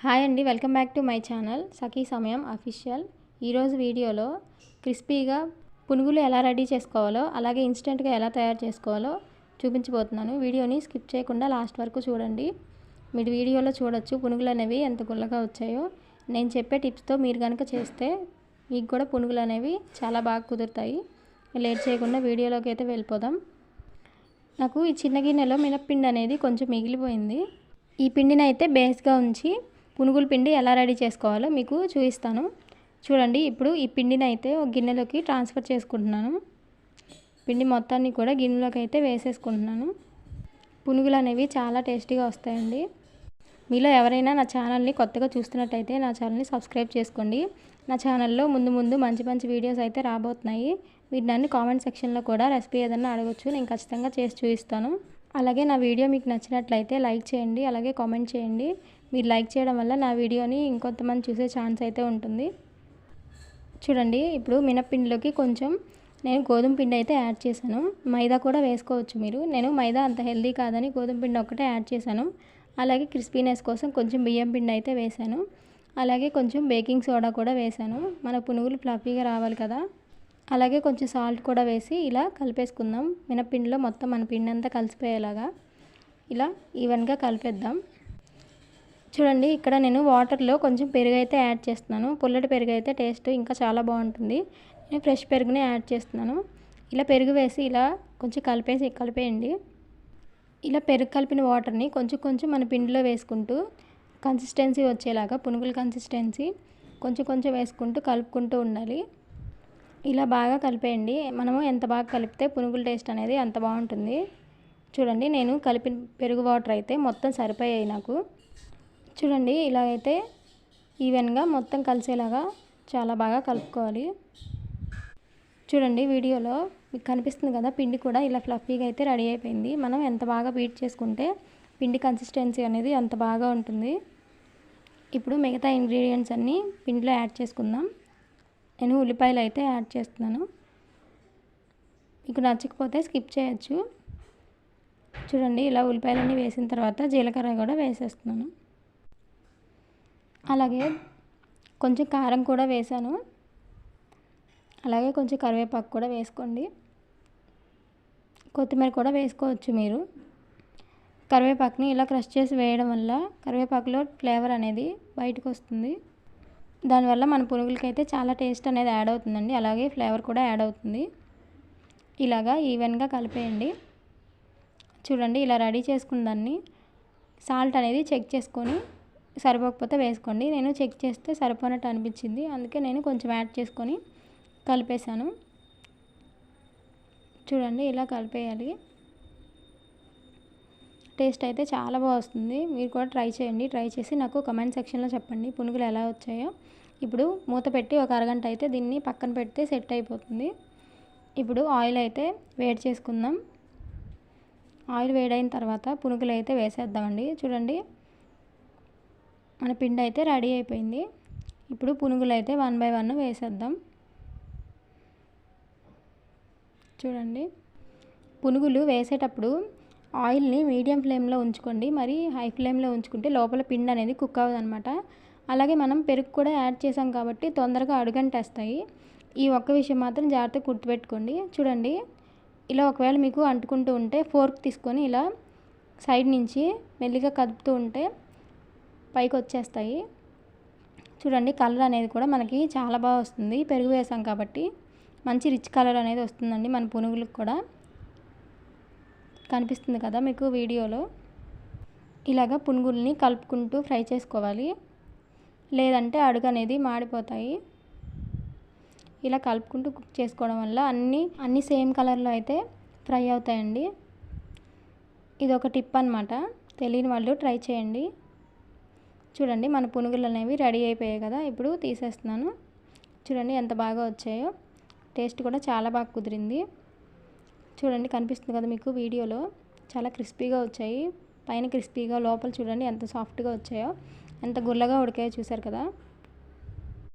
Hi అండి, welcome back to my channel Sakhi Samayam official. ఈరోజు వీడియోలో క్రిస్పీగా పునుగులు ఎలా రెడీ చేసుకోవాలో, అలాగే ఇన్స్టెంట్గా ఎలా తయారు చేసుకోవాలో చూపించబోతున్నాను. వీడియోని స్కిప్ చేయకుండా లాస్ట్ వరకు చూడండి. మీరు వీడియోలో చూడొచ్చు పునుగులు అనేవి ఎంత గుల్లగా వచ్చాయో. నేను చెప్పే టిప్స్తో మీరు కనుక చేస్తే మీకు కూడా పునుగులు అనేవి చాలా బాగా కుదురుతాయి. లేట్ చేయకుండా వీడియోలోకి అయితే వెళ్ళిపోదాం. నాకు ఈ చిన్న గిన్నెలో మినప్పిండి అనేది కొంచెం మిగిలిపోయింది. ఈ పిండిని అయితే బేస్గా ఉంచి పునుగుల పిండి ఎలా రెడీ చేసుకోవాలో మీకు చూపిస్తాను. చూడండి, ఇప్పుడు ఈ పిండిని అయితే ఒక గిన్నెలోకి ట్రాన్స్ఫర్ చేసుకుంటున్నాను. పిండి మొత్తాన్ని కూడా గిన్నెలోకి అయితే వేసేసుకుంటున్నాను. పునుగులు అనేవి చాలా టేస్టీగా వస్తాయండి. మీలో ఎవరైనా నా ఛానల్ని కొత్తగా చూస్తున్నట్టయితే నా ఛానల్ని సబ్స్క్రైబ్ చేసుకోండి. నా ఛానల్లో ముందు మంచి మంచి వీడియోస్ అయితే రాబోతున్నాయి. మీరు నన్ను కామెంట్ సెక్షన్లో కూడా రెసిపీ ఏదైనా అడగచ్చు, నేను ఖచ్చితంగా చేసి చూపిస్తాను. అలాగే నా వీడియో మీకు నచ్చినట్లయితే లైక్ చేయండి, అలాగే కామెంట్ చేయండి. మీరు లైక్ చేయడం వల్ల నా వీడియోని ఇంకొంతమంది చూసే ఛాన్స్ అయితే ఉంటుంది. చూడండి, ఇప్పుడు మినప్పిండిలోకి కొంచెం నేను గోధుమ పిండి అయితే యాడ్ చేశాను. మైదా కూడా వేసుకోవచ్చు మీరు. నేను మైదా అంత హెల్దీ కాదని గోధుమ పిండి ఒక్కటే యాడ్ చేశాను. అలాగే క్రిస్పీనెస్ కోసం కొంచెం బియ్యం పిండి అయితే వేశాను. అలాగే కొంచెం బేకింగ్ సోడా కూడా వేశాను, మన పునుగులు ఫ్లఫీగా రావాలి కదా. అలాగే కొంచెం సాల్ట్ కూడా వేసి ఇలా కలిపేసుకుందాం. మినప్పిండిలో మొత్తం మన పిండి అంతా కలిసిపోయేలాగా ఇలా ఈవెన్గా కలిపేద్దాం. చూడండి, ఇక్కడ నేను వాటర్లో కొంచెం పెరుగు అయితే యాడ్ చేస్తున్నాను. పుల్లటి పెరుగు అయితే టేస్ట్ ఇంకా చాలా బాగుంటుంది. నేను ఫ్రెష్ పెరుగునే యాడ్ చేస్తున్నాను. ఇలా పెరుగు వేసి ఇలా కొంచెం కలిపేయండి. ఇలా పెరుగు కలిపిన వాటర్ని కొంచెం మన పిండిలో వేసుకుంటూ కన్సిస్టెన్సీ వచ్చేలాగా, పునుగుల కన్సిస్టెన్సీ కొంచెం వేసుకుంటూ కలుపుకుంటూ ఉండాలి. ఇలా బాగా కలిపేయండి. మనము ఎంత బాగా కలిపితే పునుగుల టేస్ట్ అనేది అంత బాగుంటుంది. చూడండి, నేను కలిపిన పెరుగు వాటర్ అయితే మొత్తం సరిపోయాయి నాకు. చూడండి, ఇలా అయితే ఈవెన్గా మొత్తం కలిసేలాగా చాలా బాగా కలుపుకోవాలి. చూడండి, వీడియోలో మీకు కనిపిస్తుంది కదా, పిండి కూడా ఇలా ఫ్లఫీగా అయితే రెడీ అయిపోయింది. మనం ఎంత బాగా బీట్ చేసుకుంటే పిండి కన్సిస్టెన్సీ అనేది అంత బాగా ఉంటుంది. ఇప్పుడు మిగతా ఇంగ్రీడియంట్స్ అన్నీ పిండిలో యాడ్ చేసుకుందాం. నేను ఉల్లిపాయలు అయితే యాడ్ చేస్తున్నాను. మీకు నచ్చకపోతే స్కిప్ చేయొచ్చు. చూడండి, ఇలా ఉల్లిపాయలన్నీ వేసిన తర్వాత జీలకర్ర కూడా వేసేస్తున్నాను. అలాగే కొంచెం కారం కూడా వేసాను. అలాగే కొంచెం కరివేపాకు కూడా వేసుకోండి. కొత్తిమీర కూడా వేసుకోవచ్చు మీరు. కరివేపాకుని ఇలా క్రష్ చేసి వేయడం వల్ల కరివేపాకులో ఫ్లేవర్ అనేది బయటకు వస్తుంది. దానివల్ల మన పునుగులకి అయితే చాలా టేస్ట్ అనేది యాడ్ అవుతుందండి. అలాగే ఫ్లేవర్ కూడా యాడ్ అవుతుంది. ఇలాగా ఈవెన్గా కలిపేయండి. చూడండి, ఇలా రెడీ చేసుకున్న దాన్ని సాల్ట్ అనేది చెక్ చేసుకొని సరిపోకపోతే వేసుకోండి. నేను చెక్ చేస్తే సరిపోనట్టు అనిపించింది, అందుకే నేను కొంచెం యాడ్ చేసుకొని కలిపేశాను. చూడండి, ఇలా కలిపేయాలి. టేస్ట్ అయితే చాలా బాగా వస్తుంది. మీరు కూడా ట్రై చేయండి. ట్రై చేసి నాకు కమెంట్ సెక్షన్లో చెప్పండి పునుగులు ఎలా వచ్చాయో. ఇప్పుడు మూత పెట్టి ఒక అరగంట అయితే దీన్ని పక్కన పెడితే సెట్ అయిపోతుంది. ఇప్పుడు ఆయిల్ అయితే వేడి చేసుకుందాం. ఆయిల్ వేడైన తర్వాత పునుగులు అయితే వేసేద్దామండి. చూడండి, మన పిండి అయితే రెడీ అయిపోయింది. ఇప్పుడు పునుగులు అయితే 1 బై 1 వేసేద్దాం. చూడండి, పునుగులు వేసేటప్పుడు ఆయిల్ని మీడియం ఫ్లేమ్లో ఉంచుకోండి. మరి హై ఫ్లేమ్లో ఉంచుకుంటే లోపల పిండి అనేది కుక్ అవ్వదన్నమాట. అలాగే మనం పెరుగు కూడా యాడ్ చేసాం కాబట్టి తొందరగా అడుగంటేస్తాయి. ఈ ఒక్క విషయం మాత్రం జాగ్రత్తగా గుర్తుపెట్టుకోండి. చూడండి, ఇలా ఒకవేళ మీకు అంటుకుంటూ ఉంటే ఫోర్క్ తీసుకొని ఇలా సైడ్ నుంచి మెల్లిగా కదుపుతూ ఉంటే పైకి వచ్చేస్తాయి. చూడండి, కలర్ అనేది కూడా మనకి చాలా బాగా వస్తుంది. పెరుగు వేసాం కాబట్టి మంచి రిచ్ కలర్ అనేది వస్తుందండి మన పునుగులకు కూడా. కనిపిస్తుంది కదా మీకు వీడియోలో. ఇలాగ పునుగుల్ని కలుపుకుంటూ ఫ్రై చేసుకోవాలి, లేదంటే అడుగు అనేది మాడిపోతాయి. ఇలా కలుపుకుంటూ కుక్ చేసుకోవడం వల్ల అన్నీ సేమ్ కలర్లో అయితే ఫ్రై అవుతాయండి. ఇది ఒక టిప్ అన్నమాట, తెలియని వాళ్ళు ట్రై చేయండి. చూడండి, మన పునుగులు అనేవి రెడీ అయిపోయాయి కదా. ఇప్పుడు తీసేస్తున్నాను. చూడండి ఎంత బాగా వచ్చాయో. టేస్ట్ కూడా చాలా బాగా కుదిరింది. చూడండి, కనిపిస్తుంది కదా మీకు వీడియోలో, చాలా క్రిస్పీగా వచ్చాయి. పైన క్రిస్పీగా, లోపల చూడండి ఎంత సాఫ్ట్గా వచ్చాయో, ఎంత గుల్లగా ఉడికాయో చూసారు కదా.